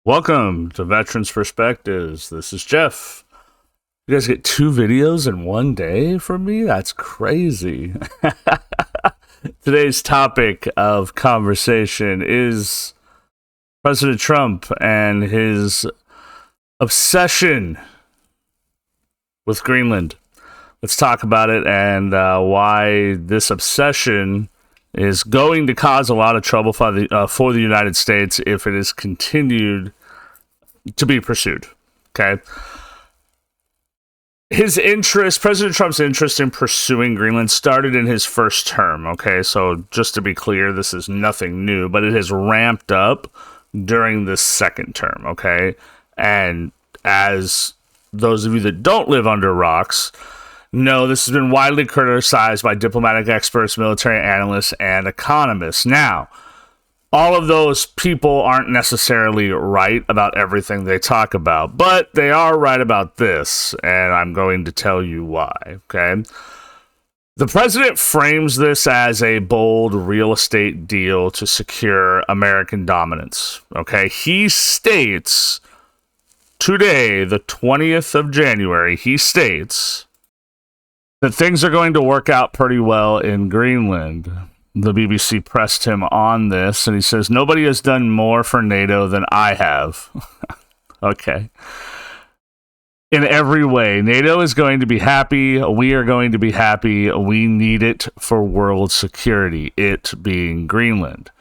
Welcome to Veterans Perspectives. This is Jeff. You guys get 2 videos in one day from me? That's crazy. Today's topic of conversation is President Trump and his obsession with Greenland. Let's talk about it and why this obsession is going to cause a lot of trouble for the United States if it is continued to be pursued. Okay. President Trump's interest in pursuing Greenland started in his first term. Okay. So just to be clear, this is nothing new, but it has ramped up during this second term. Okay. And as those of you that don't live under rocks, no, this has been widely criticized by diplomatic experts, military analysts, and economists. Now, all of those people aren't necessarily right about everything they talk about, but they are right about this, and I'm going to tell you why, okay? The president frames this as a bold real estate deal to secure American dominance, okay? He states today, the 20th of January, he states that things are going to work out pretty well in Greenland. The BBC pressed him on this, and he says, nobody has done more for NATO than I have. Okay. In every way, NATO is going to be happy. We are going to be happy. We need it for world security, it being Greenland.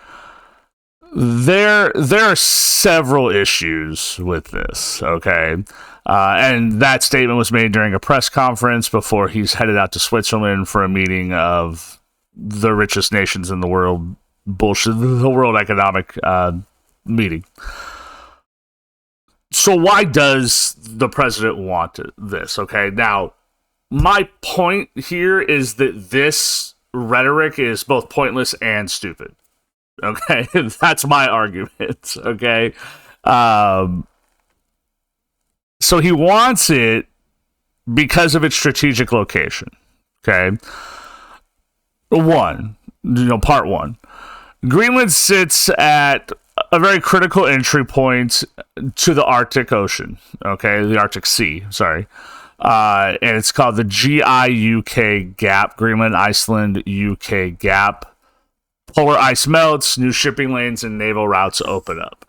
There are several issues with this, okay? And that statement was made during a press conference before he's headed out to Switzerland for a meeting of the richest nations in the world, the World Economic meeting. So why does the president want this? Okay, now, my point here is that this rhetoric is both pointless and stupid. Okay, that's my argument. Okay, so he wants it because of its strategic location. Okay, part one. Greenland sits at a very critical entry point to the Arctic Ocean. Okay, the Arctic Sea. Sorry. And it's called the GI-UK Gap. Greenland, Iceland, UK Gap. Polar ice melts, new shipping lanes and naval routes open up.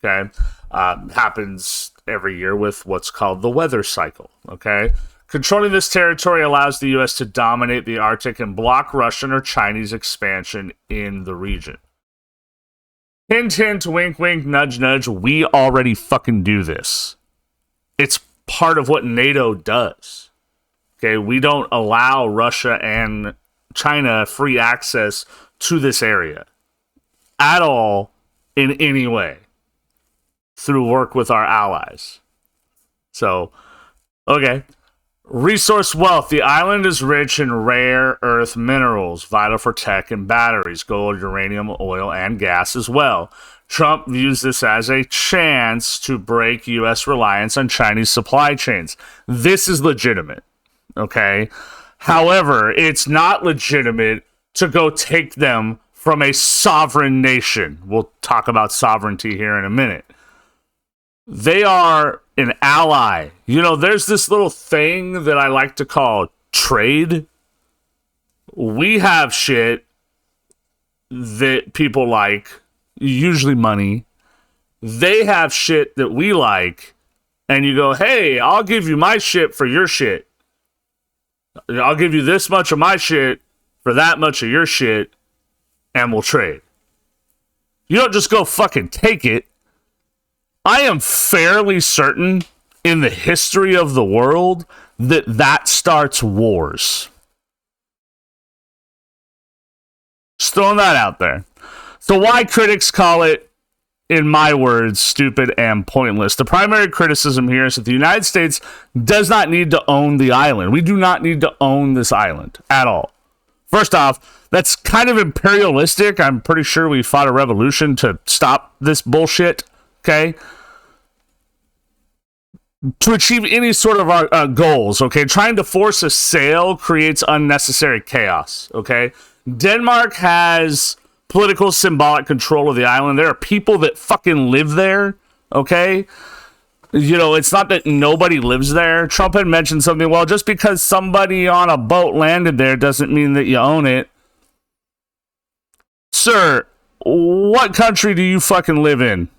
Okay, happens every year with what's called the weather cycle. Okay, controlling this territory allows the U.S. to dominate the Arctic and block Russian or Chinese expansion in the region. Hint, hint, wink, wink, nudge, nudge. We already fucking do this. It's part of what NATO does. Okay, we don't allow Russia and China free access to this area at all in any way through work with our allies. So, okay. Resource wealth. The island is rich in rare earth minerals, vital for tech and batteries, gold, uranium, oil, and gas as well. Trump views this as a chance to break U.S. reliance on Chinese supply chains. This is legitimate, okay? However, it's not legitimate to go take them from a sovereign nation. We'll talk about sovereignty here in a minute. They are an ally. You know, there's this little thing that I like to call trade. We have shit that people like, usually money. They have shit that we like, and you go, hey, I'll give you my shit for your shit. I'll give you this much of my shit for that much of your shit, and we'll trade. You don't just go fucking take it. I am fairly certain in the history of the world that starts wars. Just throwing that out there. So why critics call it, in my words, stupid and pointless? The primary criticism here is that the United States does not need to own the island. We do not need to own this island at all. First off, that's kind of imperialistic. I'm pretty sure we fought a revolution to stop this bullshit, okay? To achieve any sort of our goals, okay? Trying to force a sale creates unnecessary chaos, okay? Denmark has political symbolic control of the island. There are people that fucking live there, okay? You know, it's not that nobody lives there. Trump had mentioned something, well, just because somebody on a boat landed there doesn't mean that you own it. Sir, what country do you fucking live in?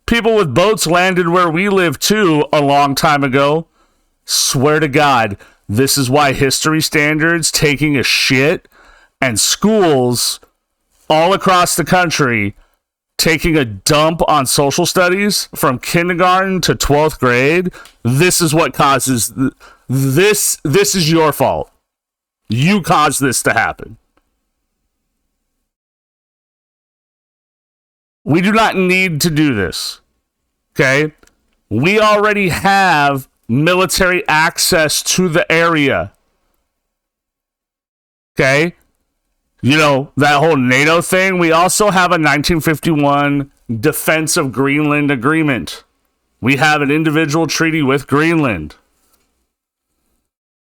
People with boats landed where we live too a long time ago. Swear to God, this is why history standards, taking a shit, and schools all across the country taking a dump on social studies from kindergarten to 12th grade, this is what causes this is your fault. You caused this to happen. We do not need to do this. Okay? We already have military access to the area. Okay? You know, that whole NATO thing, we also have a 1951 Defense of Greenland Agreement. We have an individual treaty with Greenland.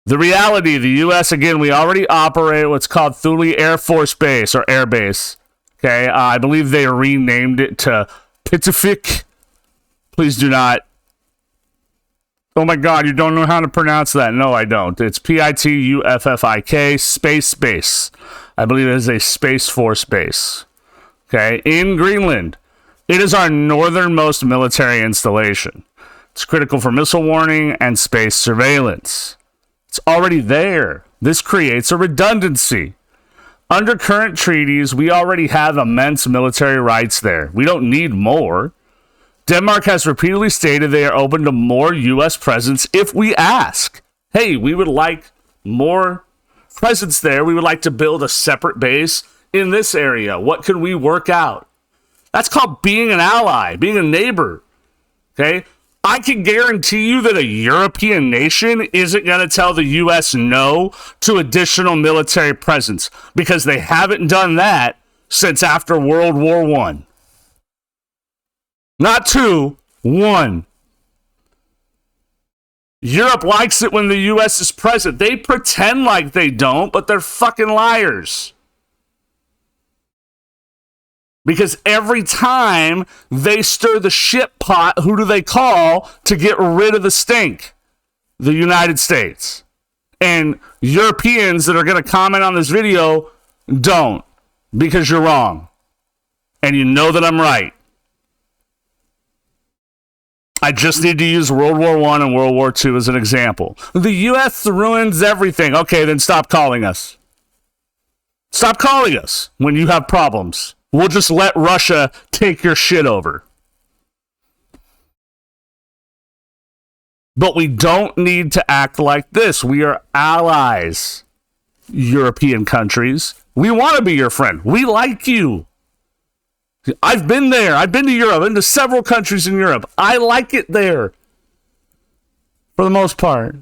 The reality, the U.S., again, we already operate what's called Thule Air Force Base, or Air Base. Okay, I believe they renamed it to Pituffik. Please do not. Oh my God, you don't know how to pronounce that. No, I don't. It's Pituffik, space base. I believe it is a Space Force base. Okay, in Greenland. It is our northernmost military installation. It's critical for missile warning and space surveillance. It's already there. This creates a redundancy. Under current treaties, we already have immense military rights there. We don't need more. Denmark has repeatedly stated they are open to more U.S. presence if we ask. Hey, we would like more presence there. We would like to build a separate base in this area. What can we work out? That's called being an ally, being a neighbor. Okay? I can guarantee you that a European nation isn't going to tell the U.S. no to additional military presence because they haven't done that since after World War I. Not two, one. Europe likes it when the U.S. is present. They pretend like they don't, but they're fucking liars. Because every time they stir the shit pot, who do they call to get rid of the stink? The United States. And Europeans that are going to comment on this video don't, because you're wrong. And you know that I'm right. I just need to use World War I and World War II as an example. The U.S. ruins everything. Okay, then stop calling us. Stop calling us when you have problems. We'll just let Russia take your shit over. But we don't need to act like this. We are allies, European countries. We want to be your friend. We like you. I've been there. I've been to Europe. I've been to several countries in Europe. I like it there. For the most part.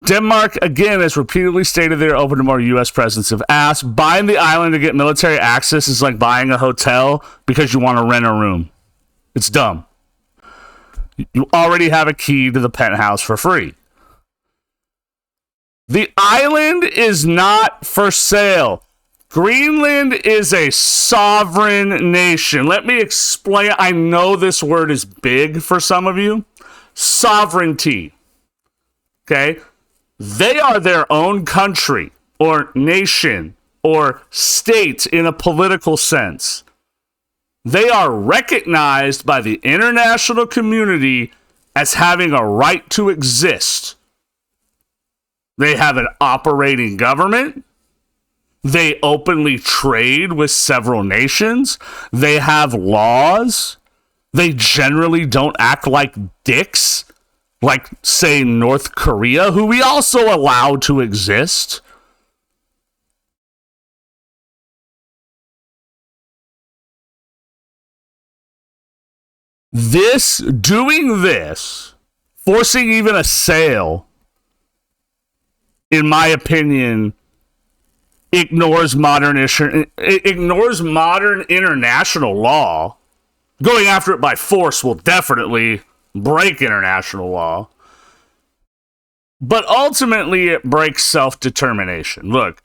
Denmark, again, has repeatedly stated they're open to more U.S. presence. If asked, buying the island to get military access is like buying a hotel because you want to rent a room. It's dumb. You already have a key to the penthouse for free. The island is not for sale. Greenland is a sovereign nation. Let me explain. I know this word is big for some of you. Sovereignty. Okay? They are their own country or nation or state in a political sense. They are recognized by the international community as having a right to exist. They have an operating government. They openly trade with several nations. They have laws. They generally don't act like dicks, like, say, North Korea, who we also allow to exist. Doing this, forcing even a sale, in my opinion, ignores modern international law. Going after it by force will definitely break international law. But ultimately, it breaks self-determination. Look,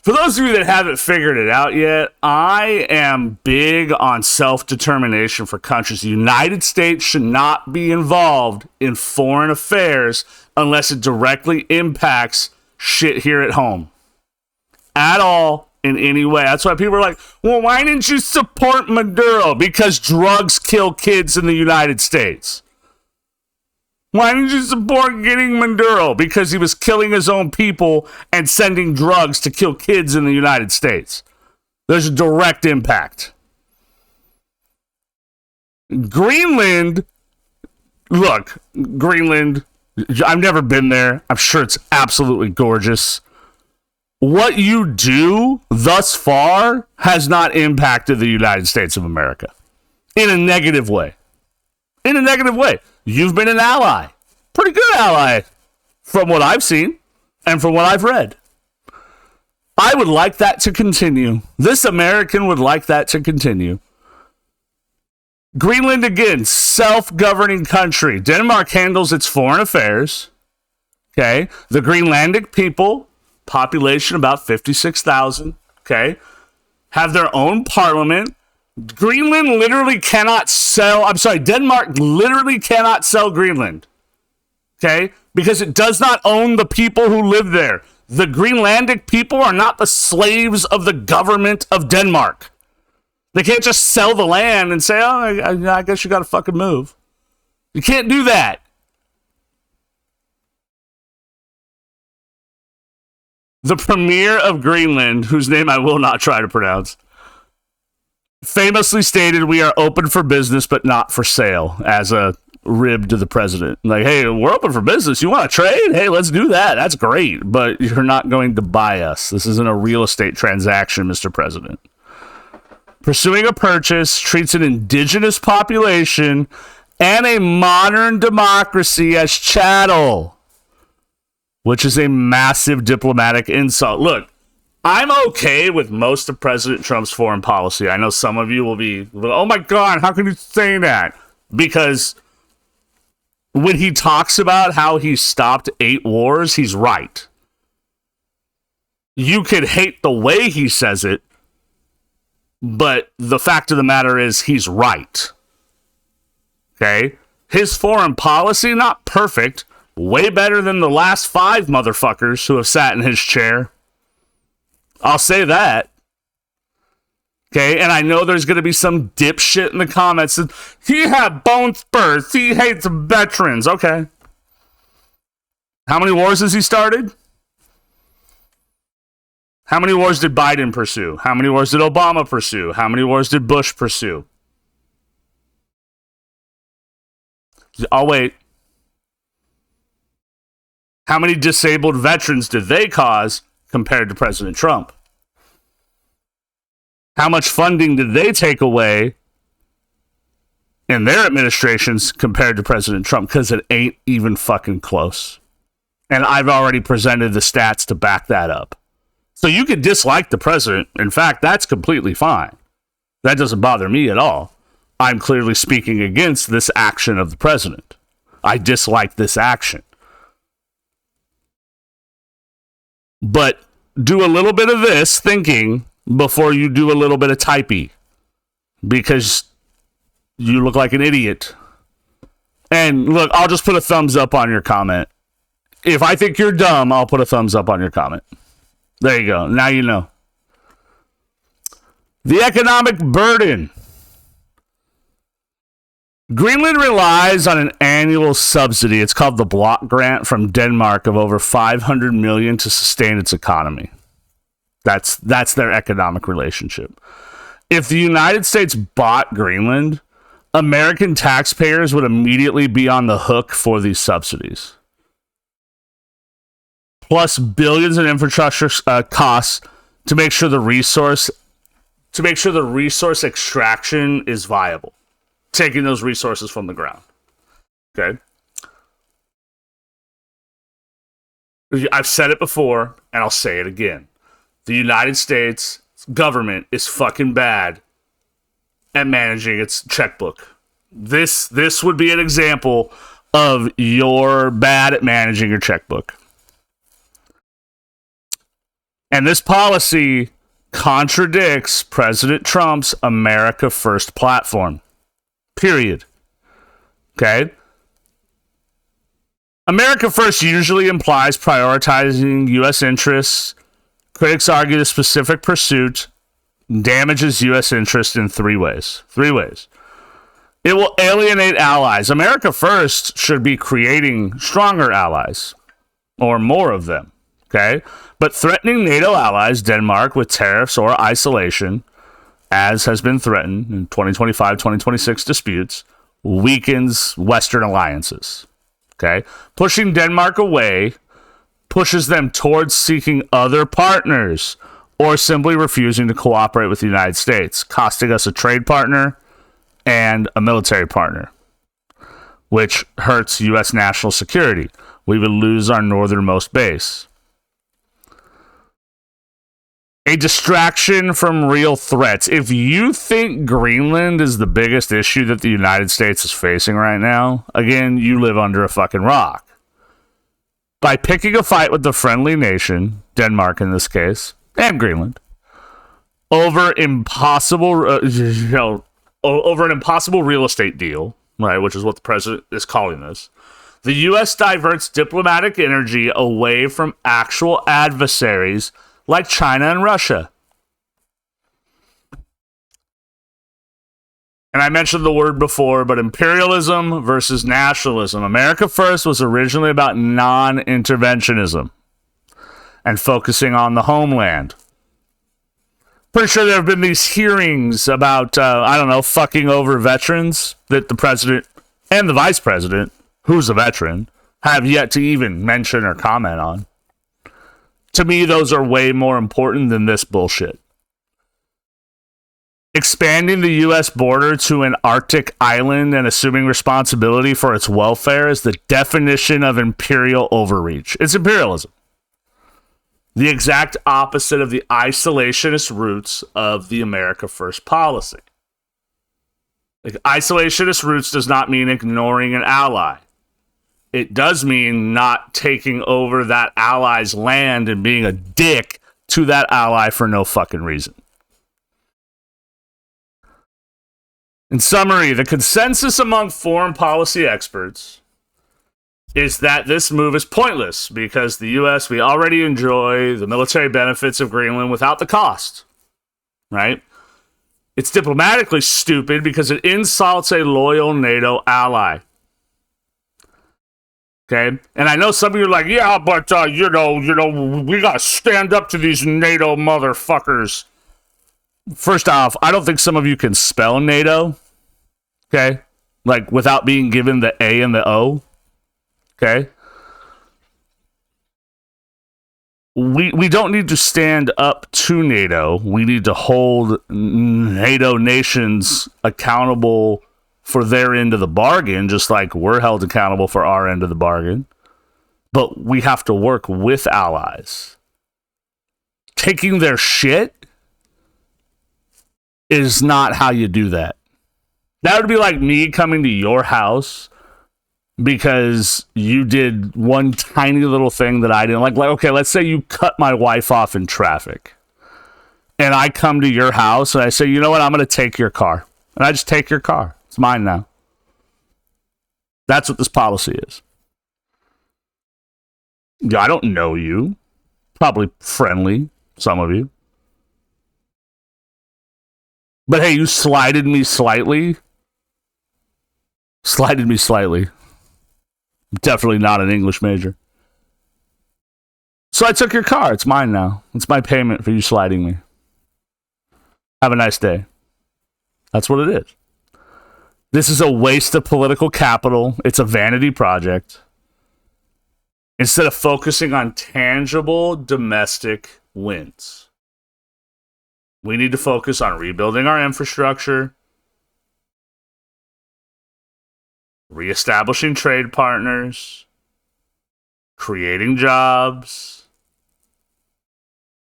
For those of you that haven't figured it out yet, I am big on self-determination for countries. The United States should not be involved in foreign affairs unless it directly impacts shit here at home. At all, in any way. That's why people are like, well, why didn't you support Maduro? Because drugs kill kids in the United States. Why didn't you support getting Maduro? Because he was killing his own people and sending drugs to kill kids in the United States. There's a direct impact. Greenland, look, Greenland, I've never been there. I'm sure it's absolutely gorgeous. What you do thus far has not impacted the United States of America in a negative way. In a negative way. You've been an ally. Pretty good ally from what I've seen and from what I've read. I would like that to continue. This American would like that to continue. Greenland, again, self-governing country. Denmark handles its foreign affairs. Okay. The Greenlandic people, population about 56,000. Okay. Have their own parliament. Greenland literally cannot sell, Denmark literally cannot sell Greenland. Okay? Because it does not own the people who live there. The Greenlandic people are not the slaves of the government of Denmark. They can't just sell the land and say, oh, I guess you got to fucking move. You can't do that. The premier of Greenland, whose name I will not try to pronounce, famously stated, we are open for business, but not for sale, as a rib to the president. Like, hey, we're open for business. You want to trade? Hey, let's do that. That's great. But you're not going to buy us. This isn't a real estate transaction, Mr. President. Pursuing a purchase treats an indigenous population and a modern democracy as chattel, which is a massive diplomatic insult. Look, I'm okay with most of President Trump's foreign policy. I know some of you will be, oh my God, how can you say that? Because when he talks about how he stopped 8 wars, he's right. You could hate the way he says it, but the fact of the matter is he's right. Okay? His foreign policy, not perfect, way better than the last 5 motherfuckers who have sat in his chair. I'll say that. Okay, and I know there's going to be some dipshit in the comments that he had bone spurs, he hates veterans. Okay. How many wars has he started? How many wars did Biden pursue? How many wars did Obama pursue? How many wars did Bush pursue? I'll wait. How many disabled veterans did they cause compared to President Trump? How much funding did they take away in their administrations compared to President Trump? Because it ain't even fucking close. And I've already presented the stats to back that up. So you could dislike the president. In fact, that's completely fine. That doesn't bother me at all. I'm clearly speaking against this action of the president. I dislike this action. But do a little bit of this thinking before you do a little bit of typey, because you look like an idiot. And look, I'll just put a thumbs up on your comment. If I think you're dumb, I'll put a thumbs up on your comment. There you go. Now you know. The economic burden. Greenland relies on an annual subsidy. It's called the block grant from Denmark of over $500 million to sustain its economy. That's their economic relationship. If the United States bought Greenland, American taxpayers would immediately be on the hook for these subsidies. Plus billions in infrastructure costs to make sure the resource extraction is viable. Taking those resources from the ground. Okay? I've said it before, and I'll say it again. The United States government is fucking bad at managing its checkbook. This would be an example of you're bad at managing your checkbook. And this policy contradicts President Trump's America First platform. Period. Okay? America First usually implies prioritizing U.S. interests. Critics argue the specific pursuit damages U.S. interest in three ways. It will alienate allies. America First should be creating stronger allies, or more of them, okay? But threatening NATO allies, Denmark, with tariffs or isolation, as has been threatened in 2025-2026 disputes, weakens Western alliances, okay? Pushing Denmark away pushes them towards seeking other partners or simply refusing to cooperate with the United States, costing us a trade partner and a military partner, which hurts U.S. national security. We would lose our northernmost base. A distraction from real threats. If you think Greenland is the biggest issue that the United States is facing right now, again, you live under a fucking rock. By picking a fight with the friendly nation, Denmark in this case, and Greenland, over an impossible real estate deal, right, which is what the president is calling this, the U.S. diverts diplomatic energy away from actual adversaries like China and Russia. And I mentioned the word before, but imperialism versus nationalism. America First was originally about non-interventionism and focusing on the homeland. Pretty sure there have been these hearings about, fucking over veterans that the president and the vice president, who's a veteran, have yet to even mention or comment on. To me, those are way more important than this bullshit. Expanding the U.S. border to an Arctic island and assuming responsibility for its welfare is the definition of imperial overreach. It's imperialism. The exact opposite of the isolationist roots of the America First policy. Like, isolationist roots does not mean ignoring an ally. It does mean not taking over that ally's land and being a dick to that ally for no fucking reason. In summary, the consensus among foreign policy experts is that this move is pointless because the U.S., we already enjoy the military benefits of Greenland without the cost, right? It's diplomatically stupid because it insults a loyal NATO ally. Okay? And I know some of you are like, yeah, but, we got to stand up to these NATO motherfuckers. First off, I don't think some of you can spell NATO. Okay? Like, without being given the A and the O. Okay? We don't need to stand up to NATO. We need to hold NATO nations accountable for their end of the bargain, just like we're held accountable for our end of the bargain. But we have to work with allies. Taking their shit is not how you do that. That would be like me coming to your house because you did one tiny little thing that I didn't like. Like, okay, let's say you cut my wife off in traffic. And I come to your house and I say, you know what, I'm going to take your car. And I just take your car. It's mine now. That's what this policy is. Yeah, I don't know you. Probably friendly, some of you. But hey, you slighted me slightly. Slighted me slightly. I'm definitely not an English major. So I took your car. It's mine now. It's my payment for you sliding me. Have a nice day. That's what it is. This is a waste of political capital. It's a vanity project. Instead of focusing on tangible domestic wins, we need to focus on rebuilding our infrastructure, reestablishing trade partners, creating jobs,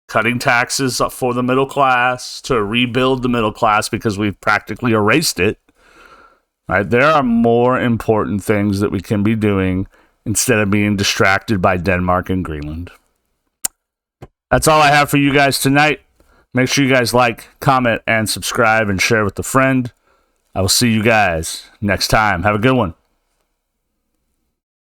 cutting taxes for the middle class to rebuild the middle class because we've practically erased it. Right? There are more important things that we can be doing instead of being distracted by Denmark and Greenland. That's all I have for you guys tonight. Make sure you guys like, comment, and subscribe and share with a friend. I will see you guys next time. Have a good one.